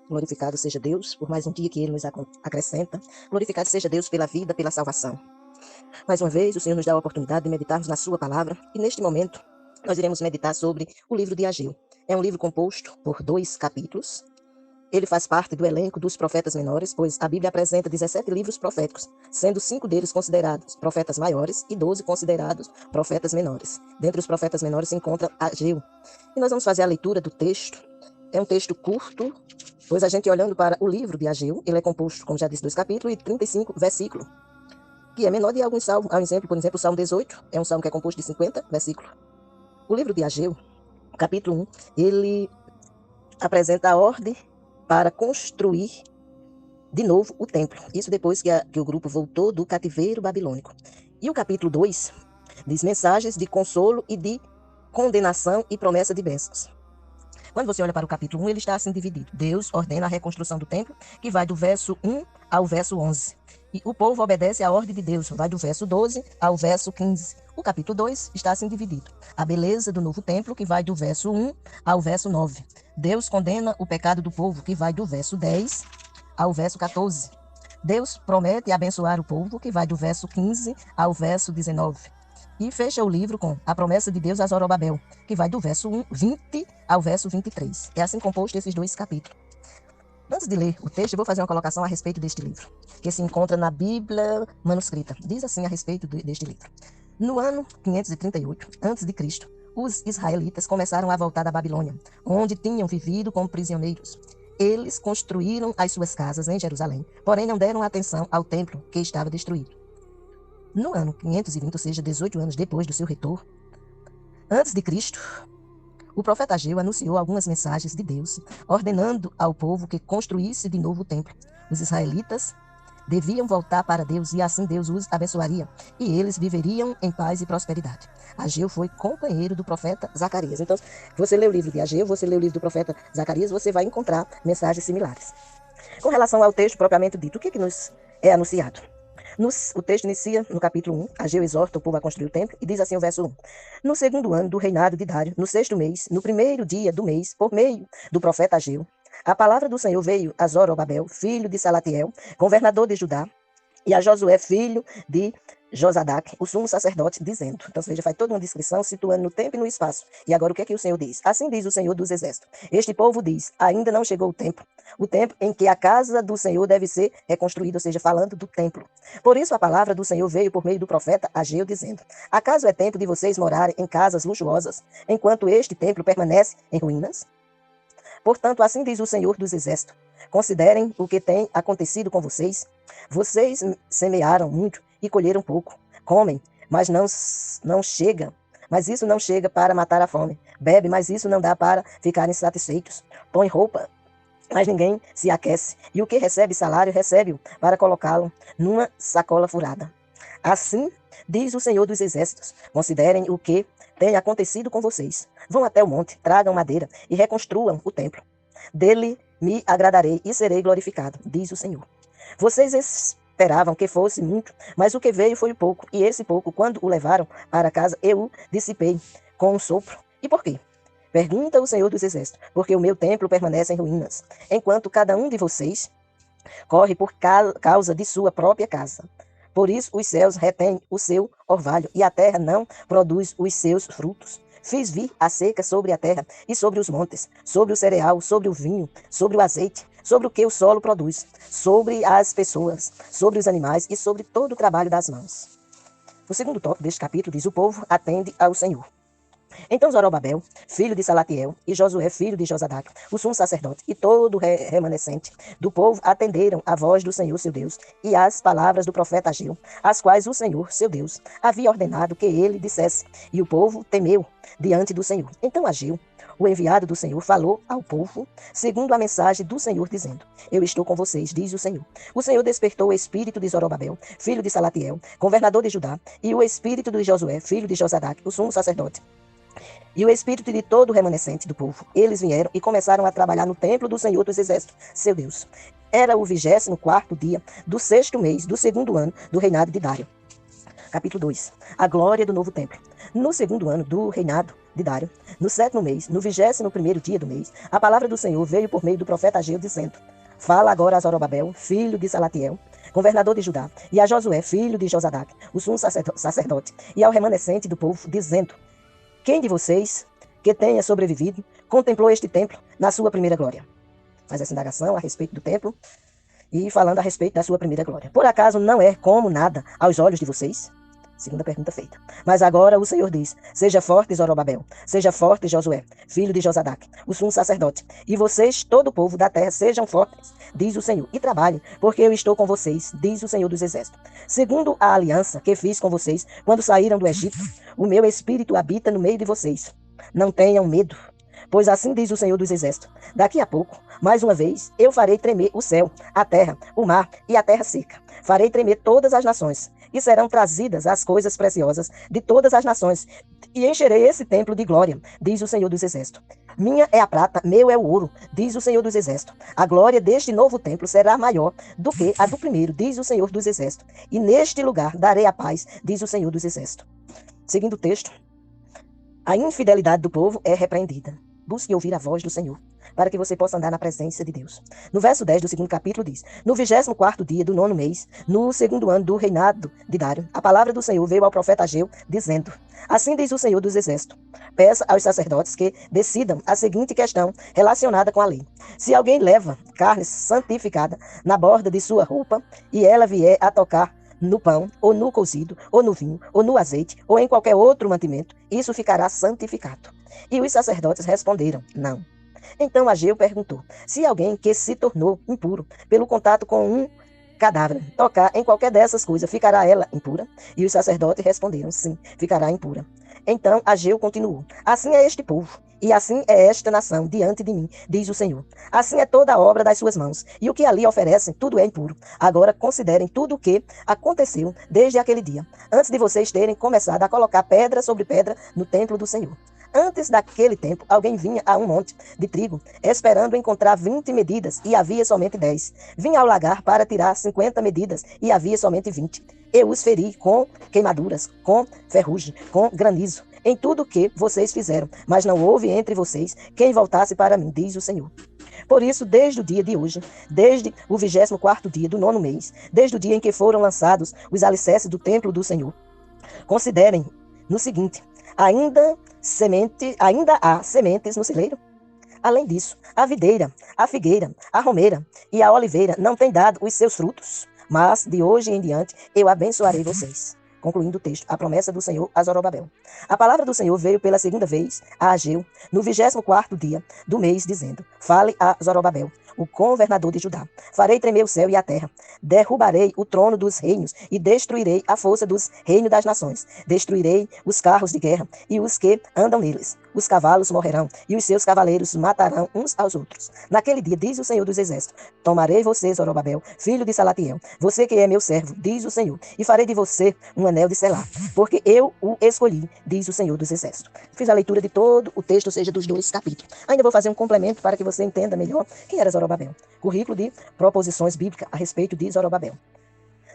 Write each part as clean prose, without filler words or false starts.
Glorificado seja Deus por mais um dia que Ele nos acrescenta. Glorificado seja Deus pela vida, pela salvação. Mais uma vez, o Senhor nos dá a oportunidade de meditarmos na Sua palavra. E neste momento, nós iremos meditar sobre o livro de Ageu. É um livro composto por 2 capítulos. Ele faz parte do elenco dos profetas menores, pois a Bíblia apresenta 17 livros proféticos, sendo 5 deles considerados profetas maiores e 12 considerados profetas menores. Dentre os profetas menores se encontra Ageu. E nós vamos fazer a leitura do texto. É um texto curto, pois a gente olhando para o livro de Ageu, ele é composto, como já disse, 2 capítulos e 35 versículos, que é menor de alguns salmos. Por exemplo, o Salmo 18 é um salmo que é composto de 50 versículos. O livro de Ageu, capítulo 1, ele apresenta a ordem para construir de novo o templo. Isso depois que o grupo voltou do cativeiro babilônico. E o capítulo 2 diz mensagens de consolo e de condenação e promessa de bênçãos. Quando você olha para o capítulo 1, ele está assim dividido. Deus ordena a reconstrução do templo, que vai do verso 1 ao verso 11. E o povo obedece à ordem de Deus, vai do verso 12 ao verso 15. O capítulo 2 está assim dividido. A beleza do novo templo, que vai do verso 1 ao verso 9. Deus condena o pecado do povo, que vai do verso 10 ao verso 14. Deus promete abençoar o povo, que vai do verso 15 ao verso 19. E fecha o livro com a promessa de Deus a Zorobabel, que vai do verso 20 ao verso 23. É assim composto esses 2 capítulos. Antes de ler o texto, eu vou fazer uma colocação a respeito deste livro, que se encontra na Bíblia manuscrita. Diz assim a respeito deste livro. No ano 538 a.C., os israelitas começaram a voltar da Babilônia, onde tinham vivido como prisioneiros. Eles construíram as suas casas em Jerusalém, porém não deram atenção ao templo que estava destruído. No ano 520, ou seja, 18 anos depois do seu retorno, antes de Cristo, o profeta Ageu anunciou algumas mensagens de Deus, ordenando ao povo que construísse de novo o templo. Os israelitas deviam voltar para Deus e assim Deus os abençoaria e eles viveriam em paz e prosperidade. Ageu foi companheiro do profeta Zacarias. Então, você lê o livro de Ageu, você lê o livro do profeta Zacarias, você vai encontrar mensagens similares. Com relação ao texto propriamente dito, o que nos é anunciado? O texto inicia no capítulo 1, Ageu exorta o povo a construir o templo, e diz assim o verso 1. No segundo ano do reinado de Dário, no 6º mês, no primeiro dia do mês, por meio do profeta Ageu, a palavra do Senhor veio a Zorobabel, filho de Salatiel, governador de Judá, e a Josué, filho de Josadac, o sumo sacerdote, dizendo. Então, você já faz toda uma descrição, situando no tempo e no espaço. E agora, o que é que o Senhor diz? Assim diz o Senhor dos Exércitos. Este povo diz, ainda não chegou o tempo em que a casa do Senhor deve ser reconstruída, ou seja, falando do templo. Por isso, a palavra do Senhor veio por meio do profeta Ageu, dizendo, acaso é tempo de vocês morarem em casas luxuosas, enquanto este templo permanece em ruínas? Portanto, assim diz o Senhor dos Exércitos. Considerem o que tem acontecido com vocês. Vocês semearam muito e colheram pouco. Comem, mas não chega. Mas isso não chega para matar a fome. Bebe, mas isso não dá para ficarem satisfeitos. Põe roupa, mas ninguém se aquece. E o que recebe salário, recebe-o para colocá-lo numa sacola furada. Assim diz o Senhor dos Exércitos. Considerem o que tem acontecido com vocês. Vão até o monte, tragam madeira e reconstruam o templo. Dele me agradarei e serei glorificado, diz o Senhor. Vocês esperavam que fosse muito, mas o que veio foi pouco, e esse pouco, quando o levaram para casa, eu o dissipei com um sopro. E por quê? Pergunta o Senhor dos Exércitos, porque o meu templo permanece em ruínas, enquanto cada um de vocês corre por causa de sua própria casa. Por isso os céus retêm o seu orvalho, e a terra não produz os seus frutos. Fiz vir a seca sobre a terra e sobre os montes, sobre o cereal, sobre o vinho, sobre o azeite, sobre o que o solo produz, sobre as pessoas, sobre os animais e sobre todo o trabalho das mãos. O segundo tópico deste capítulo diz: o povo atende ao Senhor. Então Zorobabel, filho de Salatiel, e Josué, filho de Josadac, o sumo sacerdote, e todo o remanescente do povo atenderam à voz do Senhor, seu Deus, e às palavras do profeta Ageu, as quais o Senhor, seu Deus, havia ordenado que ele dissesse, e o povo temeu diante do Senhor. Então Ageu, o enviado do Senhor, falou ao povo, segundo a mensagem do Senhor, dizendo: eu estou com vocês, diz o Senhor. O Senhor despertou o espírito de Zorobabel, filho de Salatiel, governador de Judá, e o espírito de Josué, filho de Josadac, o sumo sacerdote, e o espírito de todo o remanescente do povo. Eles vieram e começaram a trabalhar no templo do Senhor dos Exércitos, seu Deus. Era o 24º dia do 6º mês do 2º ano do reinado de Dário. Capítulo 2. A glória do novo templo. No segundo ano do reinado de Dário, no 7º mês, no 21º dia do mês, a palavra do Senhor veio por meio do profeta Ageu, dizendo: Fala agora a Zorobabel, filho de Salatiel, governador de Judá, e a Josué, filho de Josadaque, o sumo sacerdote, e ao remanescente do povo, dizendo: Quem de vocês que tenha sobrevivido contemplou este templo na sua primeira glória? Faz essa indagação a respeito do templo e falando a respeito da sua primeira glória. Por acaso não é como nada aos olhos de vocês? Segunda pergunta feita. Mas agora o Senhor diz: Seja forte, Zorobabel, seja forte, Josué, filho de Josadaque, o sumo sacerdote, e vocês, todo o povo da terra, sejam fortes, diz o Senhor, e trabalhem, porque eu estou com vocês, diz o Senhor dos Exércitos. Segundo a aliança que fiz com vocês quando saíram do Egito, o meu espírito habita no meio de vocês. Não tenham medo, pois assim diz o Senhor dos Exércitos: Daqui a pouco, mais uma vez, eu farei tremer o céu, a terra, o mar e a terra seca. Farei tremer todas as nações, e serão trazidas as coisas preciosas de todas as nações, e encherei esse templo de glória, diz o Senhor dos Exércitos. Minha é a prata, meu é o ouro, diz o Senhor dos Exércitos. A glória deste novo templo será maior do que a do primeiro, diz o Senhor dos Exércitos. E neste lugar darei a paz, diz o Senhor dos Exércitos. Seguindo o texto, a infidelidade do povo é repreendida. Busque ouvir a voz do Senhor, para que você possa andar na presença de Deus. No verso 10 do 2º capítulo diz: No 24º dia do 9º mês, no 2º ano do reinado de Dário, a palavra do Senhor veio ao profeta Ageu, dizendo: Assim diz o Senhor dos Exércitos: Peça aos sacerdotes que decidam a seguinte questão relacionada com a lei. Se alguém leva carne santificada na borda de sua roupa, e ela vier a tocar no pão, ou no cozido, ou no vinho, ou no azeite, ou em qualquer outro mantimento, isso ficará santificado. E os sacerdotes responderam: Não. Então Ageu perguntou: Se alguém que se tornou impuro pelo contato com um cadáver tocar em qualquer dessas coisas, ficará ela impura? E os sacerdotes responderam: Sim, ficará impura. Então Ageu continuou: Assim é este povo, e assim é esta nação diante de mim, diz o Senhor. Assim é toda a obra das suas mãos, e o que ali oferecem, tudo é impuro. Agora considerem tudo o que aconteceu desde aquele dia, antes de vocês terem começado a colocar pedra sobre pedra no templo do Senhor. Antes daquele tempo, alguém vinha a um monte de trigo, esperando encontrar 20 medidas, e havia somente 10. Vinha ao lagar para tirar 50 medidas, e havia somente 20. Eu os feri com queimaduras, com ferrugem, com granizo, em tudo o que vocês fizeram, mas não houve entre vocês quem voltasse para mim, diz o Senhor. Por isso, desde o dia de hoje, desde o 24º dia do 9º mês, desde o dia em que foram lançados os alicerces do templo do Senhor, considerem no seguinte: ainda há sementes no celeiro? Além disso, a videira, a figueira, a romeira e a oliveira não têm dado os seus frutos, mas de hoje em diante eu abençoarei vocês. Concluindo o texto, a promessa do Senhor a Zorobabel. A palavra do Senhor veio pela segunda vez a Ageu, no 24º dia do mês, dizendo: Fale a Zorobabel, o governador de Judá. Farei tremer o céu e a terra. Derrubarei o trono dos reinos e destruirei a força dos reinos das nações. Destruirei os carros de guerra e os que andam neles. Os cavalos morrerão e os seus cavaleiros matarão uns aos outros. Naquele dia, diz o Senhor dos Exércitos: Tomarei você, Zorobabel, filho de Salatiel, você que é meu servo, diz o Senhor, e farei de você um anel de selar, porque eu o escolhi, diz o Senhor dos Exércitos. Fiz a leitura de todo o texto, ou seja, dos 2 capítulos. Ainda vou fazer um complemento para que você entenda melhor quem era Zorobabel. Currículo de proposições bíblicas a respeito de Zorobabel.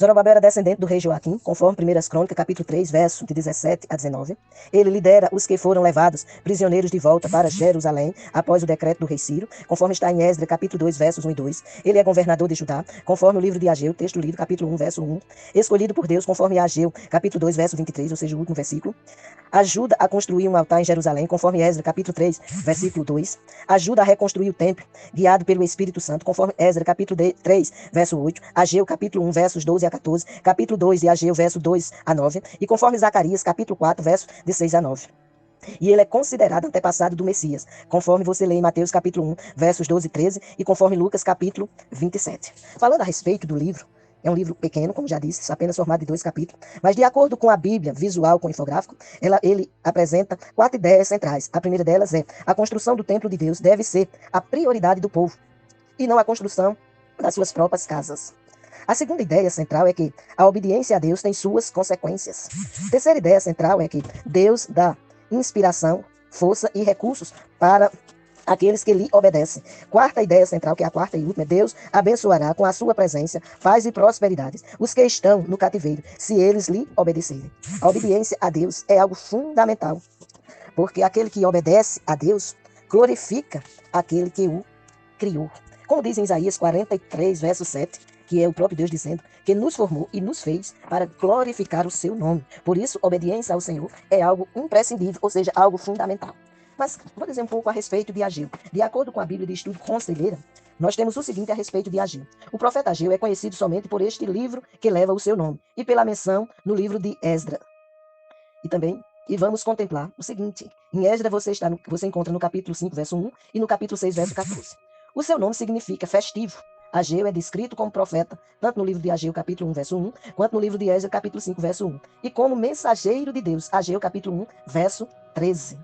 Zorobabel era descendente do rei Joaquim, conforme 1 Crônicas, capítulo 3, verso de 17 a 19. Ele lidera os que foram levados prisioneiros de volta para Jerusalém após o decreto do rei Ciro, conforme está em Esdras, capítulo 2, versos 1 e 2. Ele é governador de Judá, conforme o livro de Ageu, texto lido, capítulo 1, verso 1. Escolhido por Deus, conforme Ageu, capítulo 2, verso 23, ou seja, o último versículo. Ajuda a construir um altar em Jerusalém, conforme Esdras, capítulo 3, versículo 2. Ajuda a reconstruir o templo, guiado pelo Espírito Santo, conforme Esdras, capítulo 3, verso 8. Ageu, capítulo 1, versos 12 a 14. Capítulo 2 de Ageu, verso 2 a 9. E conforme Zacarias, capítulo 4, verso de 6 a 9. E ele é considerado antepassado do Messias, conforme você lê em Mateus capítulo 1, versos 12 e 13, e conforme Lucas capítulo 27. Falando a respeito do livro, é um livro pequeno, como já disse, apenas formado de 2 capítulos, mas de acordo com a Bíblia visual com infográfico, ele apresenta 4 ideias centrais. A primeira delas é: a construção do templo de Deus deve ser a prioridade do povo, e não a construção das suas próprias casas. A segunda ideia central é que a obediência a Deus tem suas consequências. A terceira ideia central é que Deus dá inspiração, força e recursos para aqueles que lhe obedecem. Quarta ideia central, que é a quarta e última, Deus abençoará com a sua presença, paz e prosperidades os que estão no cativeiro, se eles lhe obedecerem. A obediência a Deus é algo fundamental, porque aquele que obedece a Deus glorifica aquele que o criou. Como diz em Isaías 43, verso 7, que é o próprio Deus dizendo que nos formou e nos fez para glorificar o seu nome. Por isso, obediência ao Senhor é algo imprescindível, ou seja, algo fundamental. Mas vou dizer um pouco a respeito de Ageu. De acordo com a Bíblia de Estudo Conselheira, nós temos o seguinte a respeito de Ageu. O profeta Ageu é conhecido somente por este livro que leva o seu nome e pela menção no livro de Esdras. E vamos contemplar o seguinte. Em Esdras você encontra no capítulo 5, verso 1 e no capítulo 6, verso 14. O seu nome significa festivo. Ageu é descrito como profeta, tanto no livro de Ageu, capítulo 1, verso 1, quanto no livro de Esdras, capítulo 5, verso 1. E como mensageiro de Deus, Ageu, capítulo 1, verso 13.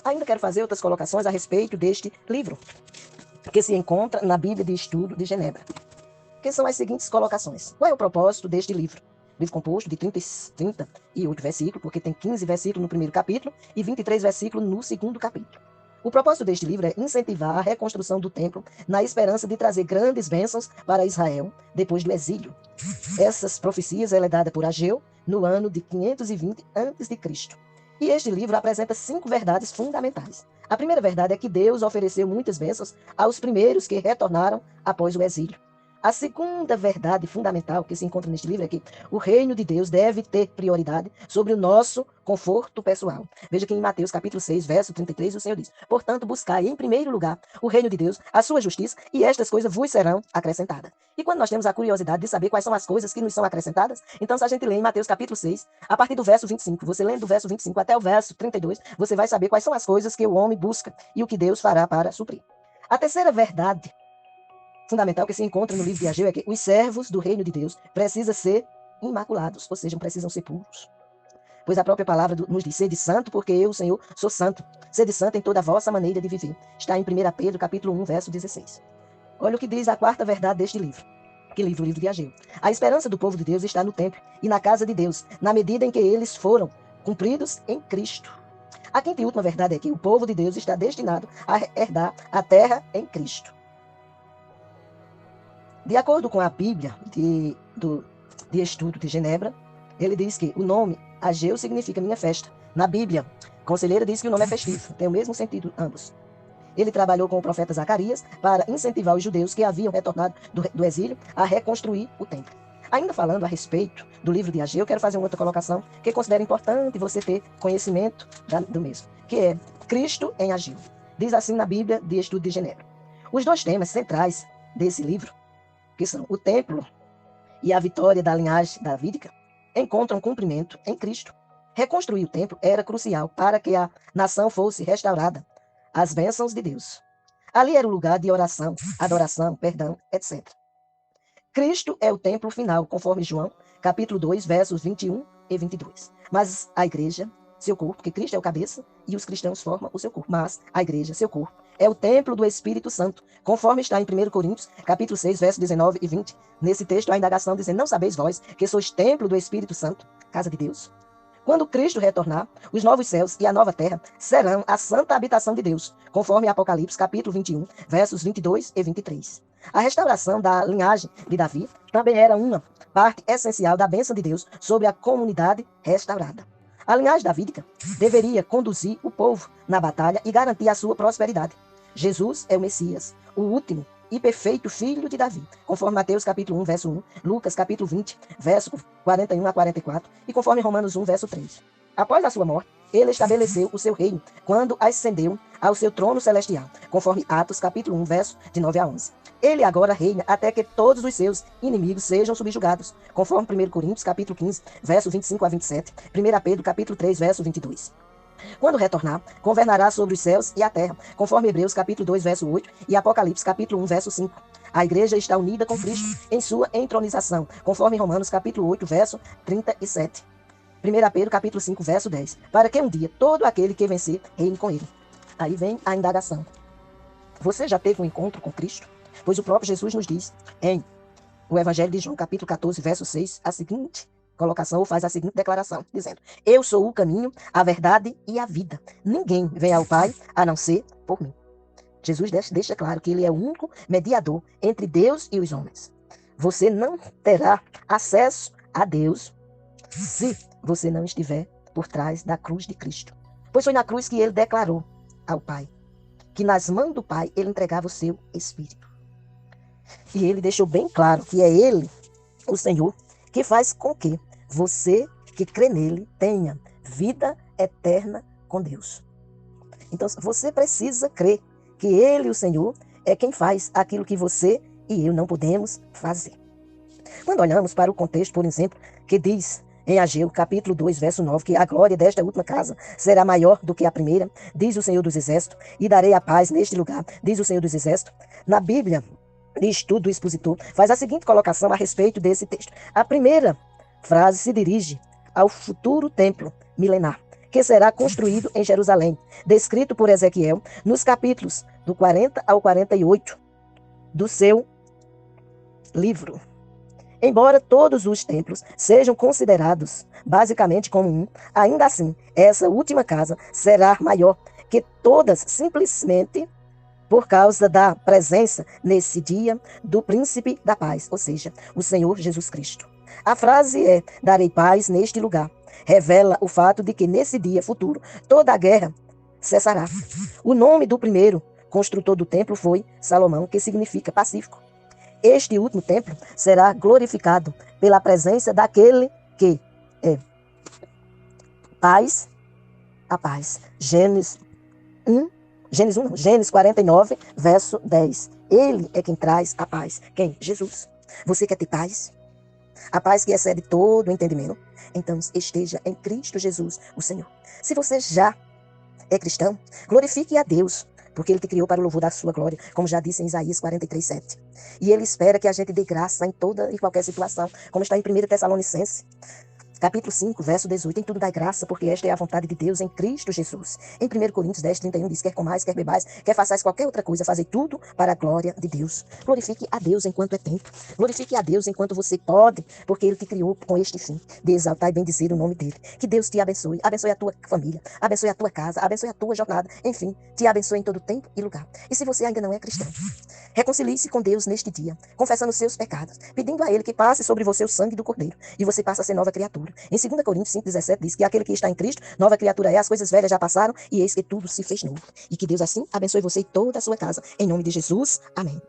Ainda quero fazer outras colocações a respeito deste livro, que se encontra na Bíblia de Estudo de Genebra. Que são as seguintes colocações. Qual é o propósito deste livro? Livro composto de 38 versículos, porque tem 15 versículos no primeiro capítulo e 23 versículos no segundo capítulo. O propósito deste livro é incentivar a reconstrução do templo na esperança de trazer grandes bênçãos para Israel depois do exílio. Essas profecias ela é dada por Ageu no ano de 520 a.C. E este livro apresenta 5 verdades fundamentais. A primeira verdade é que Deus ofereceu muitas bênçãos aos primeiros que retornaram após o exílio. A segunda verdade fundamental que se encontra neste livro é que o reino de Deus deve ter prioridade sobre o nosso conforto pessoal. Veja que em Mateus capítulo 6, verso 33, o Senhor diz: portanto, buscai em primeiro lugar o reino de Deus, a sua justiça, e estas coisas vos serão acrescentadas. E quando nós temos a curiosidade de saber quais são as coisas que nos são acrescentadas, então se a gente lê em Mateus capítulo 6, a partir do verso 25, você lendo do verso 25 até o verso 32, você vai saber quais são as coisas que o homem busca e o que Deus fará para suprir. A terceira verdade fundamental que se encontra no livro de Ageu é que os servos do reino de Deus precisam ser imaculados, ou seja, precisam ser puros. Pois a própria palavra nos diz: sede santo, porque eu, o Senhor, sou santo. Sede santo em toda a vossa maneira de viver. Está em 1 Pedro, capítulo 1, verso 16. Olha o que diz a quarta verdade deste livro. Que livro? O livro de Ageu. A esperança do povo de Deus está no templo e na casa de Deus, na medida em que eles foram cumpridos em Cristo. A quinta e última verdade é que o povo de Deus está destinado a herdar a terra em Cristo. De acordo com a Bíblia de Estudo de Genebra, ele diz que o nome Ageu significa minha festa. Na Bíblia, Conselheira diz que o nome é festivo, tem o mesmo sentido ambos. Ele trabalhou com o profeta Zacarias para incentivar os judeus que haviam retornado do exílio a reconstruir o templo. Ainda falando a respeito do livro de Ageu, quero fazer uma outra colocação que considero importante você ter conhecimento do mesmo, que é Cristo em Ageu. Diz assim na Bíblia de Estudo de Genebra. Os dois temas centrais desse livro, que são o templo e a vitória da linhagem davídica, encontram cumprimento em Cristo. Reconstruir o templo era crucial para que a nação fosse restaurada às bênçãos de Deus. Ali era o lugar de oração, adoração, perdão, etc. Cristo é o templo final, conforme João, capítulo 2, versos 21 e 22. Mas a igreja, seu corpo, porque Cristo é o cabeça e os cristãos formam o seu corpo. Mas a igreja, seu corpo, é o templo do Espírito Santo, conforme está em 1 Coríntios, capítulo 6, versos 19 e 20. Nesse texto, a indagação dizendo: não sabeis vós que sois templo do Espírito Santo, casa de Deus? Quando Cristo retornar, os novos céus e a nova terra serão a santa habitação de Deus, conforme Apocalipse, capítulo 21, versos 22 e 23. A restauração da linhagem de Davi também era uma parte essencial da bênção de Deus sobre a comunidade restaurada. A linhagem davídica deveria conduzir o povo na batalha e garantir a sua prosperidade. Jesus é o Messias, o último e perfeito filho de Davi, conforme Mateus capítulo 1, verso 1, Lucas capítulo 20, verso 41 a 44, e conforme Romanos 1, verso 3. Após a sua morte, ele estabeleceu o seu reino, quando ascendeu ao seu trono celestial, conforme Atos capítulo 1, verso de 9 a 11. Ele agora reina até que todos os seus inimigos sejam subjugados, conforme 1 Coríntios capítulo 15, verso 25 a 27, 1 Pedro capítulo 3, verso 22. Quando retornar, governará sobre os céus e a terra, conforme Hebreus capítulo 2, verso 8 e Apocalipse capítulo 1, verso 5. A igreja está unida com Cristo em sua entronização, conforme Romanos capítulo 8, verso 37. 1 Pedro capítulo 5, verso 10. Para que um dia todo aquele que vencer reine com ele. Aí vem a indagação. Você já teve um encontro com Cristo? Pois o próprio Jesus nos diz em o Evangelho de João capítulo 14, verso 6, a seguinte colocação, ou faz a seguinte declaração, dizendo: eu sou o caminho, a verdade e a vida. Ninguém vem ao Pai a não ser por mim. Jesus deixa claro que ele é o único mediador entre Deus e os homens. Você não terá acesso a Deus se você não estiver por trás da cruz de Cristo. Pois foi na cruz que ele declarou ao Pai que nas mãos do Pai ele entregava o seu Espírito. E ele deixou bem claro que é ele, o Senhor, que faz com que você que crê nele tenha vida eterna com Deus. Então você precisa crer que ele, o Senhor, é quem faz aquilo que você e eu não podemos fazer. Quando olhamos para o contexto, por exemplo, que diz em Ageu, capítulo 2, verso 9, que a glória desta última casa será maior do que a primeira, diz o Senhor dos Exércitos, e darei a paz neste lugar, diz o Senhor dos Exércitos. Na Bíblia, de estudo do expositor, faz a seguinte colocação a respeito desse texto. A primeira frase se dirige ao futuro templo milenar, que será construído em Jerusalém, descrito por Ezequiel nos capítulos do 40 ao 48 do seu livro. Embora todos os templos sejam considerados basicamente como um, ainda assim, essa última casa será maior que todas, simplesmente por causa da presença nesse dia do príncipe da paz, ou seja, o Senhor Jesus Cristo. A frase é: darei paz neste lugar. Revela o fato de que nesse dia futuro toda a guerra cessará. O nome do primeiro construtor do templo foi Salomão, que significa pacífico. Este último templo será glorificado pela presença daquele que é paz, a paz. Gênesis 49, verso 10. Ele é quem traz a paz. Quem? Jesus. Você quer ter paz? A paz que excede todo o entendimento? Então esteja em Cristo Jesus, o Senhor. Se você já é cristão, glorifique a Deus, porque ele te criou para o louvor da sua glória, como já disse em Isaías 43, 7. E ele espera que a gente dê graça em toda e qualquer situação, como está em 1 Tessalonicenses, capítulo 5, verso 18. Em tudo dai graça, porque esta é a vontade de Deus em Cristo Jesus. Em 1 Coríntios 10, 31 diz: quer comais, quer bebais, quer façais qualquer outra coisa, fazei tudo para a glória de Deus. Glorifique a Deus enquanto é tempo. Glorifique a Deus enquanto você pode, porque ele te criou com este fim, de exaltar e bendizer o nome dele. Que Deus te abençoe, abençoe a tua família, abençoe a tua casa, abençoe a tua jornada, enfim, te abençoe em todo tempo e lugar. E se você ainda não é cristão, reconcilie-se com Deus neste dia, confessando os seus pecados, pedindo a ele que passe sobre você o sangue do Cordeiro, e você passa a ser nova criatura. Em 2 Coríntios 5,17 diz que aquele que está em Cristo, nova criatura é, as coisas velhas já passaram, e eis que tudo se fez novo. E que Deus assim abençoe você e toda a sua casa. Em nome de Jesus, amém.